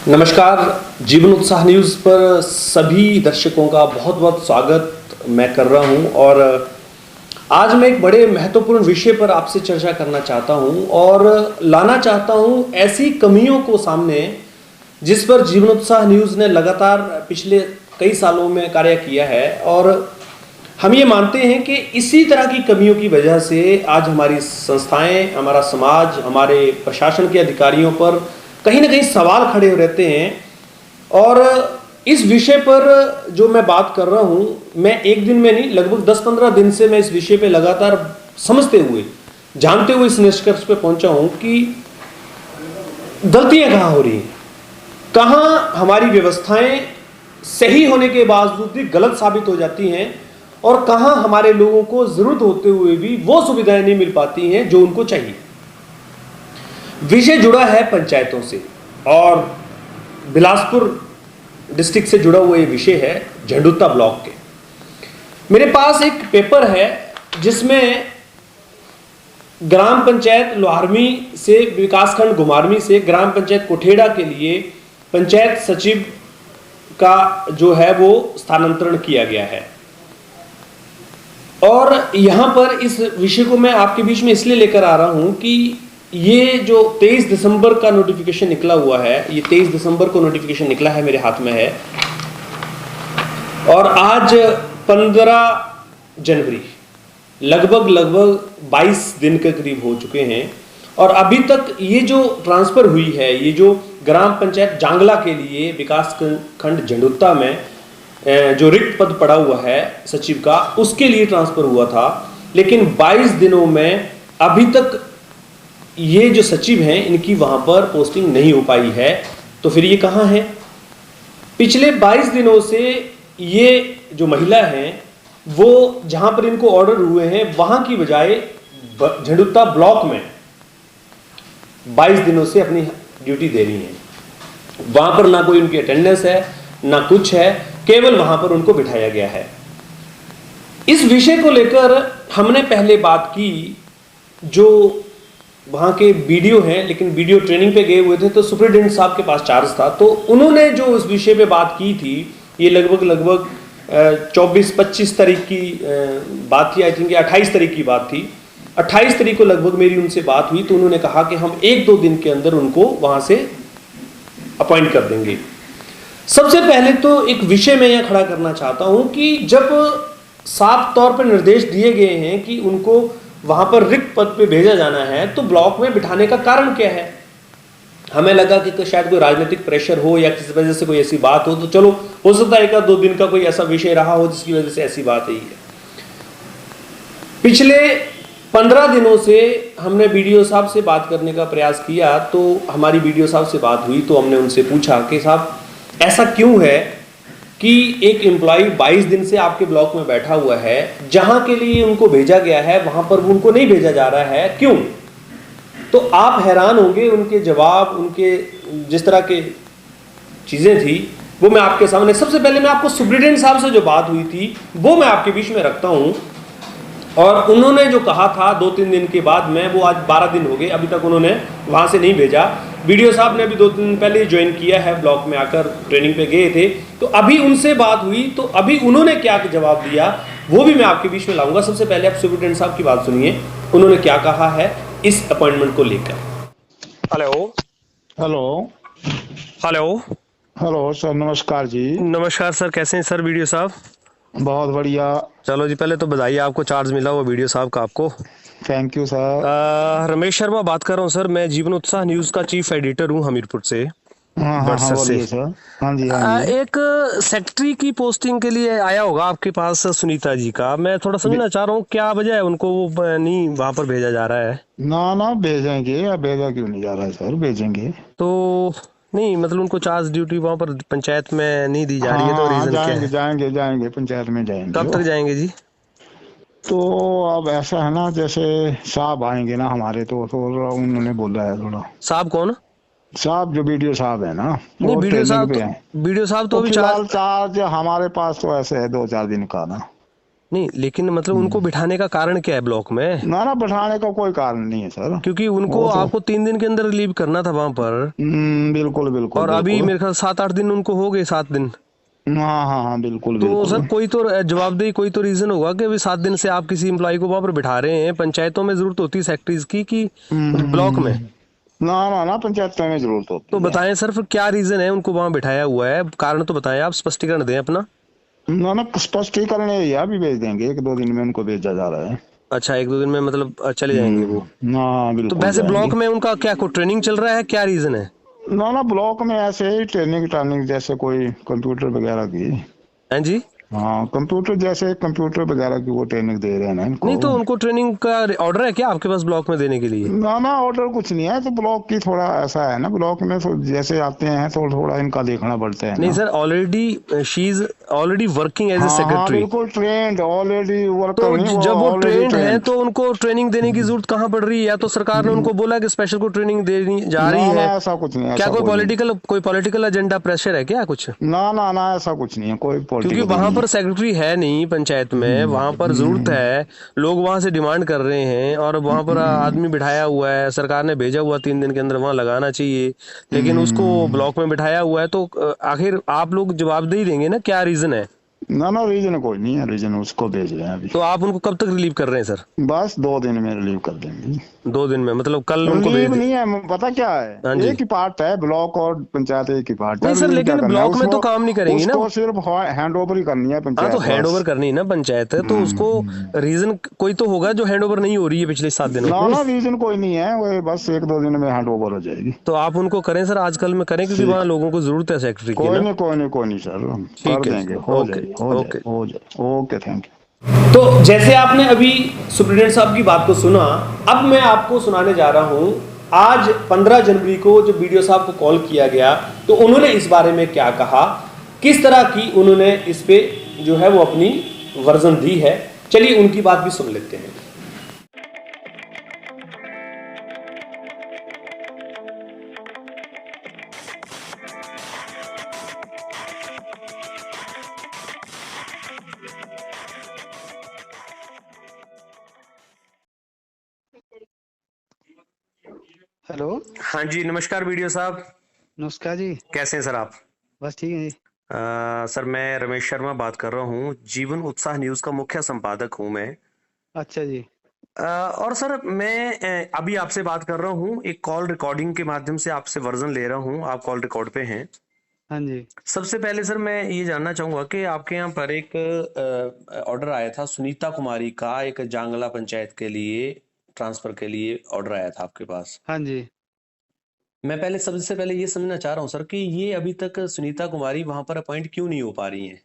नमस्कार। जीवन उत्साह न्यूज़ पर सभी दर्शकों का बहुत बहुत स्वागत मैं कर रहा हूं और आज मैं एक बड़े महत्वपूर्ण विषय पर आपसे चर्चा करना चाहता हूं और लाना चाहता हूं ऐसी कमियों को सामने जिस पर जीवन उत्साह न्यूज़ ने लगातार पिछले कई सालों में कार्य किया है और हम ये मानते हैं कि इसी तरह की कमियों की वजह से आज हमारी संस्थाएं, हमारा समाज, हमारे प्रशासन के अधिकारियों पर कहीं ना कहीं सवाल खड़े रहते हैं। और इस विषय पर जो मैं बात कर रहा हूं, मैं एक दिन में नहीं, लगभग 10-15 दिन से मैं इस विषय पे लगातार समझते हुए, जानते हुए इस निष्कर्ष पे पहुंचा हूं कि गलतियां कहां हो रही हैं, कहां हमारी व्यवस्थाएं सही होने के बावजूद भी गलत साबित हो जाती हैं और कहां हमारे लोगों को जरूरत होते हुए भी वो सुविधाएं नहीं मिल पाती हैं जो उनको चाहिए। विषय जुड़ा है पंचायतों से और बिलासपुर डिस्ट्रिक्ट से जुड़ा हुआ ये विषय है झंडुता ब्लॉक के। मेरे पास एक पेपर है जिसमें ग्राम पंचायत लोहारमी से, विकासखंड घुमारमी से ग्राम पंचायत कोठेड़ा के लिए पंचायत सचिव का जो है वो स्थानांतरण किया गया है। और यहां पर इस विषय को मैं आपके बीच में इसलिए लेकर आ रहा हूं कि ये जो 23 दिसंबर का नोटिफिकेशन निकला हुआ है, ये 23 दिसंबर को नोटिफिकेशन निकला है, मेरे हाथ में है और आज 15 जनवरी, लगभग 22 दिन के करीब हो चुके हैं और अभी तक ये जो ट्रांसफर हुई है, ये जो ग्राम पंचायत जांगला के लिए विकास खंड झंडुता में जो रिक्त पद पड़ा हुआ है सचिव का, उसके लिए ट्रांसफर हुआ था, लेकिन 22 दिनों में अभी तक ये जो सचिव हैं इनकी वहां पर पोस्टिंग नहीं हो पाई है। तो फिर ये कहां है? पिछले 22 दिनों से ये जो महिला हैं वो जहां पर इनको ऑर्डर हुए हैं वहां की बजाय झंडुता ब्लॉक में 22 दिनों से अपनी ड्यूटी दे रही हैं। वहां पर ना कोई उनकी अटेंडेंस है, ना कुछ है, केवल वहां पर उनको बिठाया गया है। इस विषय को लेकर हमने पहले बात की, जो वहाँ के बीडीओ हैं, लेकिन बीडीओ ट्रेनिंग पे गए हुए थे तो सुपरिटेंडेंट साहब के पास चार्ज था, तो उन्होंने जो इस विषय पे बात की थी, ये लगभग 24-25 तारीख की बात थी, आई थिंक 28 तारीख की बात थी। 28 तारीख को लगभग मेरी उनसे बात हुई तो उन्होंने कहा कि हम 1-2 दिन के अंदर उनको वहाँ से अपॉइंट कर देंगे। सबसे पहले तो एक विषय मैं यहाँ खड़ा करना चाहता हूँ कि जब साफ तौर पर निर्देश दिए गए हैं कि उनको वहां पर रिक्त पद पे भेजा जाना है, तो ब्लॉक में बिठाने का कारण क्या है? हमें लगा कि शायद कोई राजनीतिक प्रेशर हो या किसी वजह से कोई ऐसी बात हो, तो चलो हो सकता है 1-2 दिन का कोई ऐसा विषय रहा हो जिसकी वजह से ऐसी बात आई है। पिछले 15 दिनों से हमने बीडीओ साहब से बात करने का प्रयास किया, तो हमारी बीडीओ साहब से बात हुई तो हमने उनसे पूछा कि साहब ऐसा क्यों है कि एक एम्प्लॉय 22 दिन से आपके ब्लॉक में बैठा हुआ है, जहां के लिए उनको भेजा गया है वहां पर वो उनको नहीं भेजा जा रहा है, क्यों? तो आप हैरान होंगे, उनके जवाब, उनके जिस तरह के चीजें थी वो मैं आपके सामने, सबसे पहले मैं आपको सुप्रिटेंडेंट साहब से जो बात हुई थी वो मैं आपके बीच में रखता हूं। और उन्होंने जो कहा था 2-3 दिन के बाद में, वो आज 12 दिन हो गए, अभी तक उन्होंने वहां से नहीं भेजा। वीडियो साहब ने अभी 2 दिन पहले ज्वाइन किया है, ब्लॉक में आकर ट्रेनिंग पे गए थे, तो अभी उनसे बात हुई तो अभी उन्होंने क्या जवाब दिया वो भी मैं आपके बीच में लाऊंगा। सबसे पहले आप सुप्रिटेंडेंट साहब की बात सुनिए, उन्होंने क्या कहा है इस अपॉइंटमेंट को लेकर। Hello hello hello hello sir, नमस्कार जी। नमस्कार सर, कैसे हैं सर वीडियो साहब? बहुत बढ़िया। चलो जी, पहले तो बधाई, आपको चार्ज मिला वो वीडियो साहब का आपको। Thank you sir. Ramesh Sharma बात कर रहा हूँ सर, मैं जीवन उत्साह न्यूज का चीफ एडिटर हूँ हमीरपुर से, हाँ बड़सर से। बोलिए सर। हाँ जी हाँ जी। एक सेक्रेटरी की पोस्टिंग के लिए आया होगा आपके पास सुनीता जी का, मैं थोड़ा समझना चाह रहा हूँ क्या वजह है उनको वो नहीं वहां पर भेजा जा रहा है? ना भेजेंगे, या भेजा क्यों नहीं जा रहा है सर, भेजेंगे। तो नहीं, मतलब उनको चार्ज ड्यूटी वहां पर पंचायत में नहीं दी जा रही है, तो रीजन क्या है? जाएंगे पंचायत में जाएंगे। कब तक जाएंगे जी? तो अब ऐसा है ना, जैसे साहब आएंगे ना हमारे, तो उन्होंने बोला है थोड़ा। साहब कौन? साहब जो वीडियो साहब है ना, नहीं, वो ट्रेनिंग पे हैं। वीडियो साहब तो अभी फिलहाल चार्ज हमारे पास तो ऐसे है 2-4 दिन का ना। नहीं लेकिन मतलब उनको बिठाने का कारण क्या है ब्लॉक में? ना ना, बैठाने का कोई कारण नहीं है सर। क्योंकि उनको वो तो आपको 3 दिन के अंदर रिलीव करना था वहां पर, बिल्कुल बिल्कुल और अभी बिल्कुल। मेरे ख्याल 7-8 दिन उनको हो गए, 7 दिन। हाँ हाँ हाँ, बिल्कुल तो सर बिल्कुल। कोई तो जवाबदेही, कोई तो रीजन होगा कि अभी 7 दिन से आप किसी एम्प्लॉय को वहां पर बिठा रहे हैं। पंचायतों में जरूरत होती है सेक्रेटरीज की कि ब्लॉक में? ना ना ना, पंचायत में जरूरत तो होती है। बताएं सर, फिर क्या रीजन है उनको वहां बिठाया हुआ है? कारण तो बताएं, आप स्पष्टीकरण दें अपना। ना ना, स्पष्टीकरण यही है, अभी भेज देंगे, 1-2 दिन में उनको भेजा जा रहा है। अच्छा, 1-2 दिन में मतलब चले जाएंगे वो? हाँ तो बिल्कुल वैसे जाएंगे। ब्लॉक में उनका क्या कोई ट्रेनिंग चल रहा है, क्या रीजन है? ना ना, ब्लॉक में ऐसे ही ट्रेनिंग ट्रेनिंग, जैसे कोई कंप्यूटर वगैरह की। हैं जी? हाँ, कंप्यूटर जैसे कंप्यूटर वगैरह की वो ट्रेनिंग दे रहे हैं ना इनको। नहीं तो उनको ट्रेनिंग का ऑर्डर है क्या आपके पास ब्लॉक में देने के लिए? ना ना, ऑर्डर कुछ नहीं है, तो ब्लॉक की थोड़ा ऐसा है ना, ब्लॉक में तो जैसे आते हैं तो थोड़ा इनका देखना पड़ता है नहीं ना। Sir, already she is already working as a हाँ हाँ, सेक्रेटरी। बिल्कुल ट्रेंड, ऑलरेडी वर्कर तो नहीं, वो जब वो ऑलरेडी ट्रेंड है ट्रेंड। तो उनको ट्रेनिंग देने की जरूरत कहाँ पड़ रही है? या तो सरकार ने उनको बोला कि स्पेशल को ट्रेनिंग देनी जा ना रही ना, है? ऐसा कुछ नहीं, क्या ऐसा कोई नहीं। कोई पॉलिटिकल एजेंडा प्रेशर है क्या कुछ? ना ना ना, ऐसा कुछ नहीं है, कोई क्योंकि पॉलिटिकल वहां नहीं पर है। सेक्रेटरी है नहीं पंचायत में, वहां पर जरूरत है, लोग वहां से डिमांड कर रहे हैं, और वहां पर आदमी बिठाया हुआ है, सरकार ने भेजा हुआ 3 दिन के अंदर वहां लगाना चाहिए, लेकिन उसको ब्लॉक में बिठाया हुआ है। तो आखिर आप लोग जवाबदेही देंगे ना, क्या रीजन है? ना ना, रीजन कोई नहीं है, रीजन उसको भेज रहे हैं अभी। तो आप उनको कब तक रिलीव कर रहे हैं सर? बस 2 दिन में रिलीव कर देंगे। 2 दिन में मतलब कल उनको भेज रिलीव दे? नहीं है, पता क्या है, हाँ जी। एक ही पार्ट है, ब्लॉक और पंचायत एक ही पार्ट है। नहीं सर, रिलीव क्या लेकिन करना है ब्लॉक में तो उसको? काम नहीं करेंगी ना? उसको सिर्फ हैंड ओवर ही करनी है हाँ तो पंचायत, हैंड बस। ओवर करनी है ना पंचायत है, तो उसको रीजन कोई तो होगा जो हैंड ओवर नहीं हो रही है पिछले 7 दिनों ना से। ना, रीजन कोई नहीं है, वो बस 1-2 दिन में हैंड ओवर हो जाएगी। तो आप उनको करें सर, आजकल में करें, क्योंकि ठीक, वहाँ लोगों को जरूरत है सेक्रेटरी की कोई ना। नहीं कोई नहीं कोई नहीं सर, कर ठीक है देंगे, जी, हो ओके जाएगी, हो ओके। जाएगी, हो जाएगी। Okay, thank you. तो जैसे आपने अभी सुप्रिटेंडेंट साहब की बात को सुना, अब मैं आपको सुनाने जा रहा हूं आज 15 जनवरी को जब बीडीओ साहब को कॉल किया गया तो उन्होंने इस बारे में क्या कहा, किस तरह की उन्होंने इस पे जो है वो अपनी वर्जन दी है। चलिए उनकी बात भी सुन लेते हैं। हेलो। हाँ जी, नमस्कार बीडीओ साहब। नमस्कार जी। कैसे हैं सर आप? बस ठीक है जी। सर मैं रमेश शर्मा बात कर रहा हूँ, जीवन उत्साह न्यूज का मुख्य संपादक हूँ मैं। अच्छा जी। और सर मैं अभी आपसे बात कर रहा हूँ, एक कॉल रिकॉर्डिंग के माध्यम से आपसे वर्जन ले रहा हूँ, आप कॉल रिकॉर्ड पे हैं। हाँ जी। सबसे पहले सर मैं ये जानना चाहूंगा कि आपके यहाँ पर एक ऑर्डर आया था सुनीता कुमारी का, एक जांगला पंचायत के लिए ट्रांसफर के लिए ऑर्डर आया था आपके पास। हाँ जी। मैं पहले सबसे पहले ये समझना चाह रहा हूँ सर कि ये अभी तक सुनीता कुमारी वहां पर अपॉइंट क्यों नहीं हो पा रही हैं?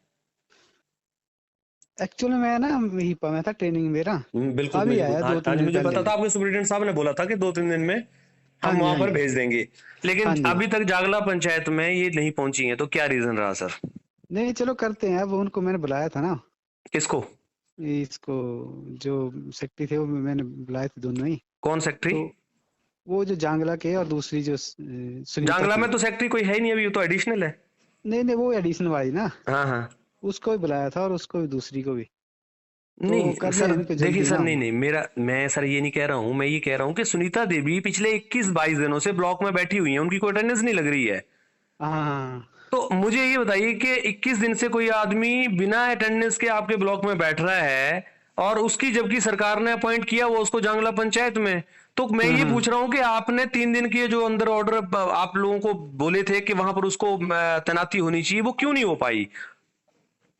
एक्चुअली मैं ना यहीं पर मैं था ट्रेनिंग मेरा। बिल्कुल अभी बिल्कुल, आया हाँ दो आज तीन दिन मुझे पता पहले। था, आपके सुप्रिटेंडेंट साहब ने बोला था कि 2-3 दिन में हाँ हम जी। वहां हाँ पर जी। भेज देंगे, हाँ लेकिन जी। अभी तक जागला पंचायत में ये नहीं पहुंची है, तो क्या रीजन रहा सर? नहीं चलो करते हैं, अब उनको मैंने बुलाया था ना, किसको? इसको जो सेक्रेटरी थे वो मैंने बुलाए थे दोनों ही। कौन सेक्रेटरी? तो वो जो जांगला के और दूसरी जो सुनीता जांगला थी। में तो सेक्रेटरी कोई है ही नहीं अभी, वो तो एडिशनल है। नहीं नहीं, वो एडिशनल वाली ना, हाँ हाँ। उसको भी बुलाया था और उसको भी, दूसरी को भी। तो नहीं कर सर, लें इनको देखिए जल्दी सर, ना। नहीं नहीं, मैं सर ये नहीं कह रहा हूँ, मैं ये कह रहा हूँ कि सुनीता देवी पिछले 21-22 दिनों से ब्लॉक में बैठी हुई हैं, उनकी कोई अटेंडेंस नहीं लग रही है। हाँ तो मुझे ये बताइए कि 21 दिन से कोई आदमी बिना अटेंडेंस के आपके ब्लॉक में बैठ रहा है, और उसकी जबकि सरकार ने अपॉइंट किया वो उसको जांगला पंचायत में। तो मैं हाँ ये हाँ। पूछ रहा हूँ कि आपने 3 दिन के जो अंदर ऑर्डर आप लोगों को बोले थे कि वहां पर उसको तैनाती होनी चाहिए, वो क्यों नहीं हो पाई?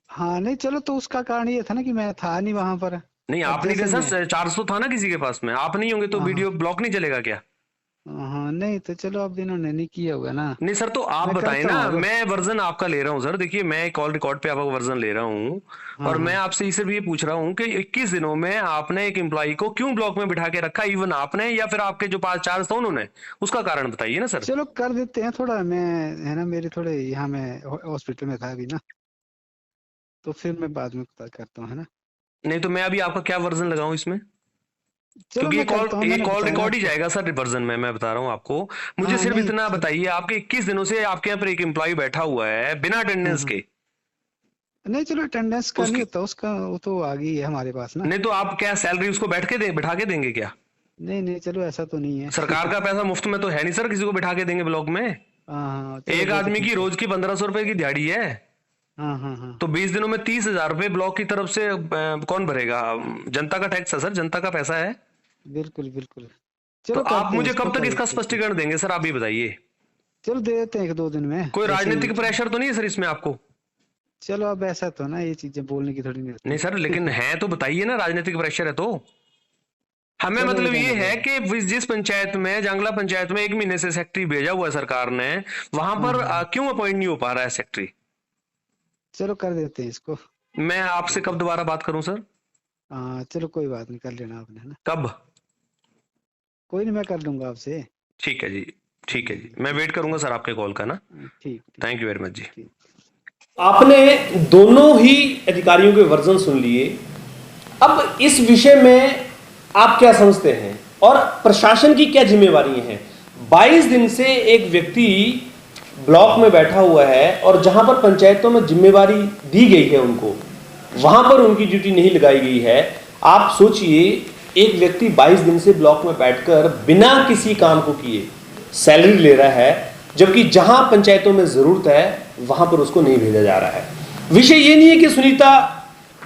हाँ नहीं चलो, तो उसका कारण ये था ना कि मैं था नहीं वहां पर। नहीं अब आप नहीं थे जैसे मैं। सर, 400 था ना किसी के पास में, आप नहीं होंगे तो हाँ हाँ। वीडियो ब्लॉक नहीं चलेगा क्या? हाँ नहीं तो चलो, अब इन्होंने नहीं किया होगा ना। नहीं सर, तो आप मैं बताएं करता ना, हूँ अब। मैं वर्जन आपका ले रहा हूँ सर, देखिए मैं कॉल रिकॉर्ड पे आपका वर्जन ले रहा हूँ, हाँ और मैं हाँ। आपसे सिर्फ ये पूछ रहा हूँ कि 21 दिनों में आपने एक एम्प्लॉय को क्यों ब्लॉक में बिठा के रखा, इवन आपने या फिर आपके जो 5 चार्ज था उन्होंने, उसका कारण बताइए ना सर। चलो कर देते हैं, थोड़ा मैं है ना, मेरे थोड़े यहाँ मैं हॉस्पिटल में था अभी ना, तो फिर मैं बाद में पता करता हूँ, है ना। नहीं तो मैं अभी आपका क्या वर्जन लगाऊं इसमें? चलो क्योंकि मैं करता हूँ, ये मैंने कॉल बताया ना रिकॉर्ड ही आपको। जाएगा सर वर्जन में, मैं बता रहा हूँ आपको। मुझे हाँ सिर्फ नहीं इतना चल। बताइए, आपके 21 दिनों से आपके यहाँ पर एक एम्प्लॉय बैठा हुआ है बिना हाँ अटेंडेंस हाँ। के, नहीं चलो अटेंडेंस का नहीं उसकी होता उसका, वो तो आ गई है हमारे पास ना। नहीं तो आप क्या सैलरी उसको बिठा के देंगे क्या? नहीं नहीं चलो ऐसा तो नहीं है। सरकार का पैसा मुफ्त में तो है नहीं सर, किसी को बिठा के देंगे ब्लॉक में? हाँ चलो एक वो तो आदमी की ठीक है। रोज की 1500 रुपए की दिहाड़ी है, हाँ हाँ हाँ तो 20 दिनों में 30,000 रुपए ब्लॉक की तरफ से कौन भरेगा? जनता का टैक्स है सर, जनता का पैसा है। बिल्कुल बिल्कुल। तो चलो आप करते हैं मुझे इसको कब तक कल इसका देखते हैं। स्पष्टीकरण देंगे सर, आप ये बताइए। चलो दे देते हैं 1-2 दिन में कोई ऐसे ही। राजनीतिक प्रेशर तो नहीं है सर इसमें आपको? चलो अब ऐसा तो ना ये चीजें बोलने की थोड़ी नहीं नहीं सर, लेकिन होती। है तो बताइए ना, राजनीतिक प्रेशर है तो। हमें चलो मतलब ये रहने दो। है कि जिस पंचायत में, जांगला पंचायत में 1 महीने से सेक्रेटरी भेजा हुआ है सरकार ने, वहां हाँ पर हाँ क्यों अपॉइंट नहीं हो पा रहा है सेक्रेटरी? चलो कर देते हैं इसको। मैं आपसे कब दोबारा बात करूं सर? हाँ चलो कोई बात नहीं, कर लेना आपने है ना। कब? कोई नहीं मैं कर लूंगा आपसे। ठीक है जी, ठीक है जी, मैं वेट करूंगा सर आपके कॉल का ना। ठीक ठीक थैंक यू वेरी मच जी। ठीक। आपने दोनों ही अधिकारियों के वर्जन सुन लिए। अब इस विषय में आप क्या समझते हैं और प्रशासन की क्या जिम्मेवारी है? 22 दिन से एक व्यक्ति ब्लॉक में बैठा हुआ है और जहां पर पंचायतों में जिम्मेवारी दी गई है उनको, वहां पर उनकी ड्यूटी नहीं लगाई गई है। आप सोचिए, एक व्यक्ति 22 दिन से ब्लॉक में बैठकर बिना किसी काम को किए सैलरी ले रहा है, जबकि जहां पंचायतों में जरूरत है वहां पर उसको नहीं भेजा जा रहा है। विषय ये नहीं है कि सुनीता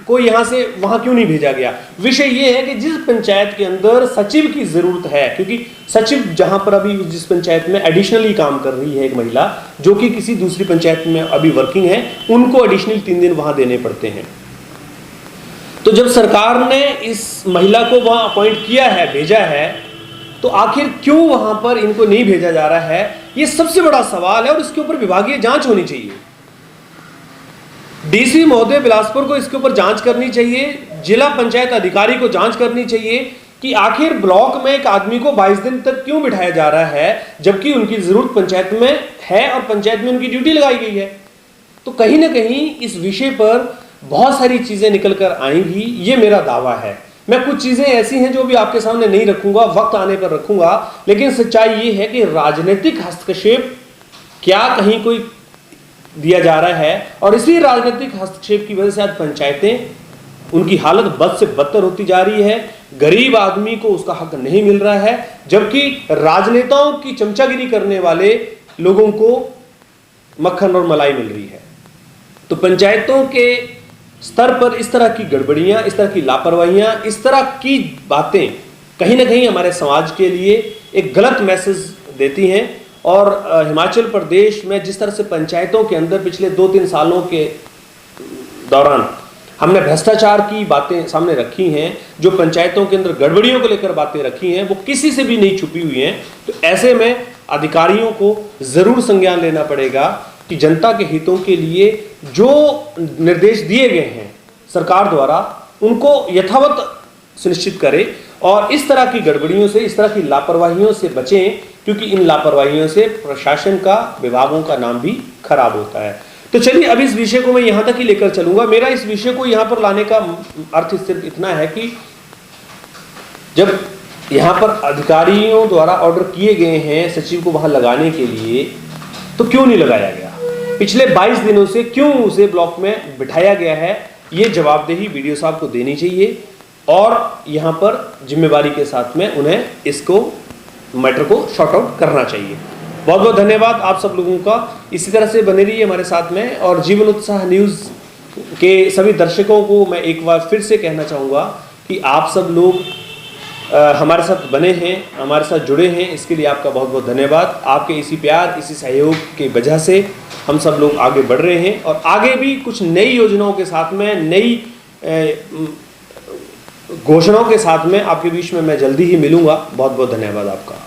को यहां से वहां क्यों नहीं भेजा गया, विषय ये है कि जिस पंचायत के अंदर सचिव की जरूरत है, क्योंकि सचिव जहां पर अभी जिस पंचायत में एडिशनली काम कर रही है एक महिला जो कि किसी दूसरी पंचायत में अभी वर्किंग है, उनको एडिशनल 3 दिन वहां देने पड़ते हैं। तो जब सरकार ने इस महिला को वहां अपॉइंट किया है, भेजा है, तो आखिर क्यों वहां पर इनको नहीं भेजा जा रहा है, ये सबसे बड़ा सवाल है और इसके ऊपर विभागीय जांच होनी चाहिए। डीसी महोदय बिलासपुर को इसके ऊपर जांच करनी चाहिए, जिला पंचायत अधिकारी को जांच करनी चाहिए कि आखिर ब्लॉक में एक आदमी को 22 दिन तक क्यों बिठाया जा रहा है, जबकि उनकी जरूरत पंचायत में है और पंचायत में उनकी ड्यूटी लगाई गई है। तो कहीं ना कहीं इस विषय पर बहुत सारी चीजें निकल कर आएंगी, ये मेरा दावा है। मैं कुछ चीजें ऐसी हैं जो भी आपके सामने नहीं रखूंगा, वक्त आने पर रखूंगा, लेकिन सच्चाई ये है कि राजनीतिक हस्तक्षेप क्या कहीं कोई दिया जा रहा है और इसी राजनीतिक हस्तक्षेप की वजह से आज पंचायतें उनकी हालत बद से बदतर होती जा रही है। गरीब आदमी को उसका हक नहीं मिल रहा है, जबकि राजनेताओं की चमचागिरी करने वाले लोगों को मक्खन और मलाई मिल रही है। तो पंचायतों के स्तर पर इस तरह की गड़बड़ियां, इस तरह की लापरवाहियां, इस तरह की बातें कहीं ना कहीं हमारे समाज के लिए एक गलत मैसेज देती हैं। और हिमाचल प्रदेश में जिस तरह से पंचायतों के अंदर पिछले 2-3 सालों के दौरान हमने भ्रष्टाचार की बातें सामने रखी हैं, जो पंचायतों के अंदर गड़बड़ियों को लेकर बातें रखी हैं, वो किसी से भी नहीं छुपी हुई हैं। तो ऐसे में अधिकारियों को जरूर संज्ञान लेना पड़ेगा कि जनता के हितों के लिए जो निर्देश दिए गए हैं सरकार द्वारा, उनको यथावत सुनिश्चित करें और इस तरह की गड़बड़ियों से, इस तरह की लापरवाहियों से बचें, क्योंकि इन लापरवाहियों से प्रशासन का, विभागों का नाम भी खराब होता है। तो चलिए अब इस विषय को मैं यहां तक ही लेकर चलूंगा। मेरा इस विषय को यहां पर लाने का अर्थ सिर्फ इतना है कि जब यहां पर अधिकारियों द्वारा ऑर्डर किए गए हैं सचिव को वहां लगाने के लिए, तो क्यों नहीं लगाया गया? पिछले 22 दिनों से क्यों उसे ब्लॉक में बिठाया गया है? ये जवाबदेही वीडियो साहब को देनी चाहिए और यहां पर जिम्मेवारी के साथ में उन्हें इसको मैटर को शॉर्ट आउट करना चाहिए। बहुत बहुत धन्यवाद आप सब लोगों का। इसी तरह से बने रहिए हमारे साथ में। और जीवन उत्साह न्यूज़ के सभी दर्शकों को मैं एक बार फिर से कहना चाहूँगा कि आप सब लोग हमारे साथ बने हैं, हमारे साथ जुड़े हैं, इसके लिए आपका बहुत बहुत धन्यवाद। आपके इसी प्यार, इसी सहयोग के वजह से हम सब लोग आगे बढ़ रहे हैं और आगे भी कुछ नई योजनाओं के साथ में, नई घोषणाओं के साथ में आपके बीच में मैं जल्दी ही मिलूंगा। बहुत बहुत धन्यवाद आपका।